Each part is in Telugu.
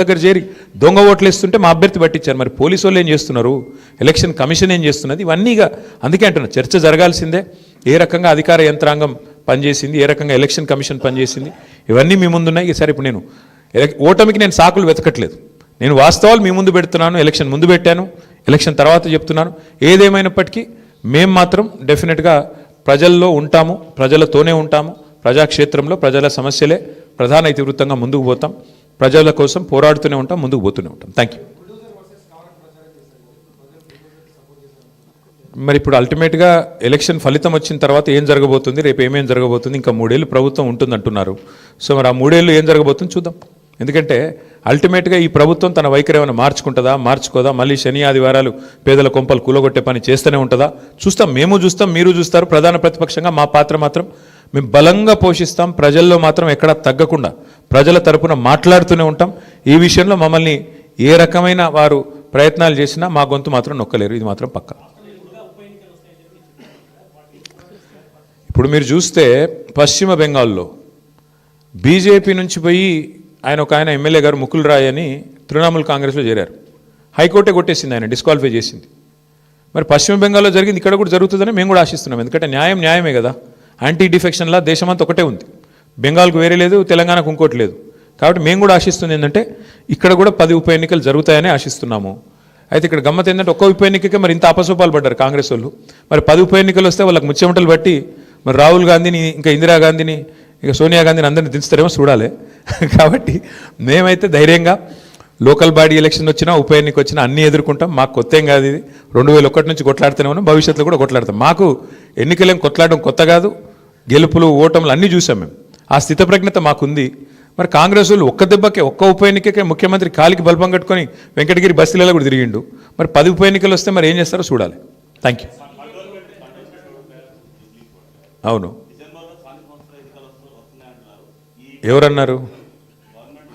దగ్గర చేరి దొంగ ఓట్లు వేస్తుంటే మా అభ్యర్థి పట్టించారు. మరి పోలీసు వాళ్ళు ఏం చేస్తున్నారు, ఎలక్షన్ కమిషన్ ఏం చేస్తున్నది, ఇవన్నీగా అందుకే అంటున్నా చర్చ జరగాల్సిందే. ఏ రకంగా అధికార యంత్రాంగం పనిచేసింది, ఏ రకంగా ఎలక్షన్ కమిషన్ పనిచేసింది, ఇవన్నీ మీ ముందున్నాయి. సరే ఇప్పుడు నేను ఓటమికి నేను సాకులు వెతకట్లేదు, నేను వాస్తవాలు మీ ముందు పెడుతున్నాను. ఎలక్షన్ ముందు పెట్టాను, ఎలక్షన్ తర్వాత చెప్తున్నాను. ఏదేమైనప్పటికీ మేము మాత్రం డెఫినెట్గా ప్రజల్లో ఉంటాము, ప్రజలతోనే ఉంటాము. ప్రజాక్షేత్రంలో ప్రజల సమస్యలే ప్రధాన ఇతివృత్తంగా ముందుకు పోతాం. ప్రజల కోసం పోరాడుతూనే ఉంటాం, ముందుకు పోతూనే ఉంటాం. Thank you. మరి ఇప్పుడు అల్టిమేట్గా ఎలక్షన్ ఫలితం వచ్చిన తర్వాత ఏం జరగబోతుంది, రేపు ఏమేం జరగబోతుంది, ఇంకా 3 ఏళ్ళు ప్రభుత్వం ఉంటుంది అంటున్నారు. సో మరి ఆ 3 ఏళ్ళు ఏం జరగబోతుంది చూద్దాం. ఎందుకంటే అల్టిమేట్గా ఈ ప్రభుత్వం తన వైఖరి ఏమైనా మార్చుకుంటుందా, మార్చుకోదా, మళ్ళీ శని ఆదివారాలు పేదల కొంపలు కూలగొట్టే పని చేస్తూనే ఉంటుందా చూస్తాం. మేము చూస్తాం, మీరు చూస్తారు. ప్రధాన ప్రతిపక్షంగా మా పాత్ర మాత్రం మేము బలంగా పోషిస్తాం. ప్రజల్లో మాత్రం ఎక్కడా తగ్గకుండా ప్రజల తరపున మాట్లాడుతూనే ఉంటాం. ఈ విషయంలో మమ్మల్ని ఏ రకమైన వారు ప్రయత్నాలు చేసినా మా గొంతు మాత్రం నొక్కలేరు, ఇది మాత్రం పక్కా. ఇప్పుడు మీరు చూస్తే పశ్చిమ బెంగాల్లో బీజేపీ నుంచి పోయి ఆయన ఎమ్మెల్యే గారు ముకుల్ రాయ్ అని తృణమూల్ కాంగ్రెస్లో చేరారు. హైకోర్టే కొట్టేసింది, ఆయన డిస్క్వాలిఫై చేసింది. మరి పశ్చిమ బెంగాల్లో జరిగింది, ఇక్కడ కూడా జరుగుతుందని మేము కూడా ఆశిస్తున్నాం. ఎందుకంటే న్యాయమే కదా. యాంటీ డిఫెక్షన్లా దేశమంతా ఒకటే ఉంది, బెంగాల్కు వేరే లేదు, తెలంగాణకు ఇంకోటి లేదు. కాబట్టి మేము కూడా ఆశిస్తుంది ఏంటంటే ఇక్కడ కూడా 10 ఉప ఎన్నికలు జరుగుతాయని ఆశిస్తున్నాము. అయితే ఇక్కడ గమ్మత్ ఏంటంటే ఒక్క ఉప ఎన్నికకే మరి ఇంత అపసోపాలు పడ్డారు కాంగ్రెస్ వాళ్ళు. మరి 10 ఉప ఎన్నికలు వస్తే వాళ్ళకి ముచ్చెమటలు బట్టి మరి రాహుల్ గాంధీని, ఇంకా ఇందిరాగాంధీని, ఇక సోనియా గాంధీని అందరినీ దించుతారేమో చూడాలి. కాబట్టి మేమైతే ధైర్యంగా లోకల్ బాడీ ఎలక్షన్ వచ్చినా ఉప ఎన్నిక వచ్చినా అన్నీ ఎదుర్కొంటాం. మాకు కొత్త ఏం కాదు, ఇది 2001 నుంచి కొట్లాడుతూనే ఉన్నాం, భవిష్యత్తులో కూడా కొట్లాడతాం. మాకు ఎన్నికలేం కొట్లాడడం కొత్త కాదు, గెలుపులు ఓటములు అన్నీ చూసాం మేము. ఆ స్థితప్రజ్ఞత మాకుంది. మరి కాంగ్రెస్ వాళ్ళు ఒక్క దెబ్బకే, ఒక్క ఉప ఎన్నికకే ముఖ్యమంత్రి కాలికి బల్బం కట్టుకొని వెంకటగిరి బస్తీలలో కూడా తిరిగిండు. మరి 10 ఉప ఎన్నికలు వస్తే మరి ఏం చేస్తారో చూడాలి. Thank you. అవును, ఎవరన్నారు?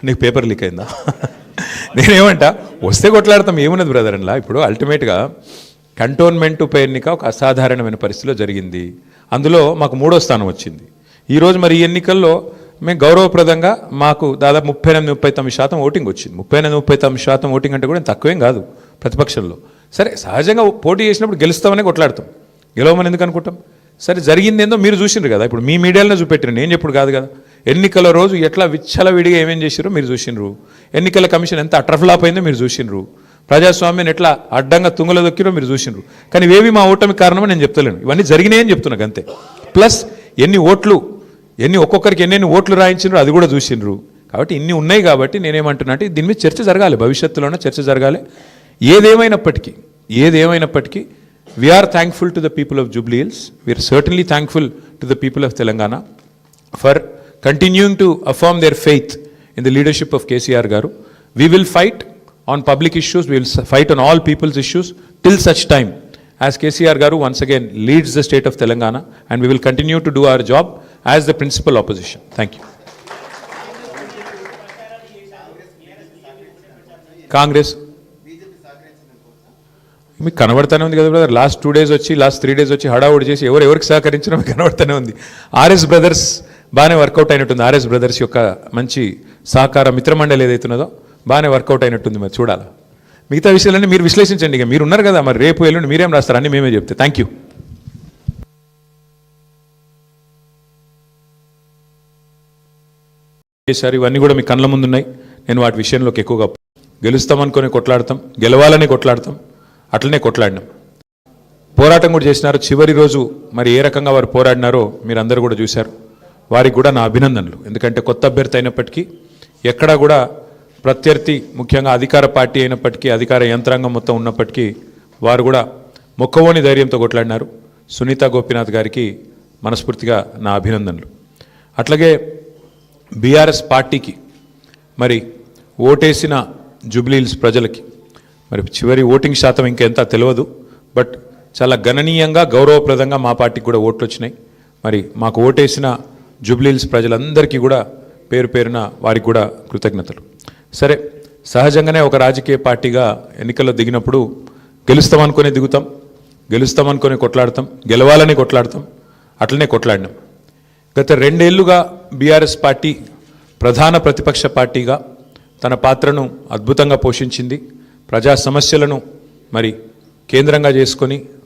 నీకు పేపర్ లీక్ అయిందా? నేనేమంటా, వస్తే కొట్లాడతాం, ఏమున్నది బ్రదర్ అలా. ఇప్పుడు అల్టిమేట్గా కంటోన్మెంట్ ఉప ఎన్నిక ఒక అసాధారణమైన పరిస్థితిలో జరిగింది. అందులో మాకు 3వ స్థానం వచ్చింది. ఈరోజు మరి ఈ ఎన్నికల్లో మేము గౌరవప్రదంగా మాకు దాదాపు 38-39% ఓటింగ్ వచ్చింది. 38-39% ఓటింగ్ అంటే కూడా తక్కువేం కాదు ప్రతిపక్షంలో. సరే, సహజంగా పోటీ చేసినప్పుడు గెలుస్తామనే కొట్లాడతాం, గెలవమని ఎందుకు అనుకుంటాం? సరే, జరిగింది ఏందో మీరు చూసిండ్రు కదా, ఇప్పుడు మీ మీడియాలో చూపెట్టిన, నేను చెప్పుడు కాదు కదా. ఎన్నికల రోజు ఎట్లా విచ్చలవిడిగా ఏమేం చేసిరో మీరు చూసిండ్రు. ఎన్నికల కమిషన్ ఎంత అట్రఫ్లాప్ అయిందో మీరు చూసిండ్రు. ప్రజాస్వామ్యాన్ని ఎట్లా అడ్డంగా తుంగలో దొక్కిరో మీరు చూసిండ్రు. కానీ ఇవేవి మా ఓటమి కారణమని నేను చెప్తలేను, ఇవన్నీ జరిగినాయని చెప్తున్నా అంతే. ప్లస్ ఒక్కొక్కరికి ఎన్నెన్ని ఓట్లు రాయించిండ్రు అది కూడా చూసిండ్రు. కాబట్టి ఇన్ని ఉన్నాయి. కాబట్టి నేనేమంటున్నా అంటే దీని మీద చర్చ జరగాలి, భవిష్యత్తులోనే చర్చ జరగాలి. ఏదేమైనప్పటికీ we are thankful to the people of Jubilee Hills. We are certainly thankful to the people of Telangana for continuing to affirm their faith in the leadership of KCR garu. We will fight on public issues, we will fight on all people's issues till such time as KCR garu once again leads the state of Telangana, and we will continue to do our job as the principal opposition. Thank you. Congress మీకు కనబడతానే ఉంది కదా బ్రదర్. లాస్ట్ 3 డేస్ వచ్చి హడావుడి చేసి ఎవరికి సహకరించినా మీకు కనబడతానే ఉంది. ఆర్ఎస్ బ్రదర్స్ బాగానే వర్కౌట్ అయినట్టుంది. ఆర్ఎస్ బ్రదర్స్ యొక్క మంచి సహకార మిత్రమండలి ఏదైతున్నదో బాగానే వర్కౌట్ అయినట్టుంది. మరి చూడాలి. మిగతా విషయాలన్నీ మీరు విశ్లేషించండి. ఇక మీరు ఉన్నారు కదా, మరి రేపు ఎల్లుండి మీరేం రాస్తారు అన్నీ మేమే చెప్తే. Thank you. చేశారు ఇవన్నీ కూడా మీ కళ్ళ ముందున్నాయి. నేను వాటి విషయంలోకి ఎక్కువగా గెలుస్తామనుకొని కొట్లాడతాం, గెలవాలని కొట్లాడతాం, అట్లనే కొట్లాడినాం. పోరాటం కూడా చేసినారు. చివరి రోజు మరి ఏ రకంగా వారు పోరాడినారో మీరు అందరూ కూడా చూశారు. వారికి కూడా నా అభినందనలు. ఎందుకంటే కొత్త అభ్యర్థి అయినప్పటికీ, ఎక్కడా కూడా ప్రత్యర్థి ముఖ్యంగా అధికార పార్టీ అయినప్పటికీ, అధికార యంత్రాంగం మొత్తం ఉన్నప్పటికీ వారు కూడా మొక్కవోని ధైర్యంతో కొట్లాడినారు. సునీత గోపీనాథ్ గారికి మనస్ఫూర్తిగా నా అభినందనలు. అట్లాగే బీఆర్ఎస్ పార్టీకి మరి ఓటేసిన జూబ్లీ హిల్స్ ప్రజలకి మరి చివరి ఓటింగ్ శాతం ఇంకెంత తెలియదు, బట్ చాలా గణనీయంగా గౌరవప్రదంగా మా పార్టీకి కూడా ఓట్లు వచ్చినాయి. మరి మాకు ఓటేసిన జూబ్లీ హిల్స్ ప్రజలందరికీ కూడా పేరు పేరున వారికి కూడా కృతజ్ఞతలు. సరే, సహజంగానే ఒక రాజకీయ పార్టీగా ఎన్నికల్లో దిగినప్పుడు గెలుస్తామనుకొని దిగుతాం, గెలుస్తామనుకొని కొట్లాడతాం, గెలవాలని కొట్లాడతాం, అట్లనే కొట్లాడినాం. గత 2 ఏళ్లుగా బీఆర్ఎస్ పార్టీ ప్రధాన ప్రతిపక్ష పార్టీగా తన పాత్రను అద్భుతంగా పోషించింది. ప్రజా సమస్యలను మరి కేంద్రంగా చేసుకొని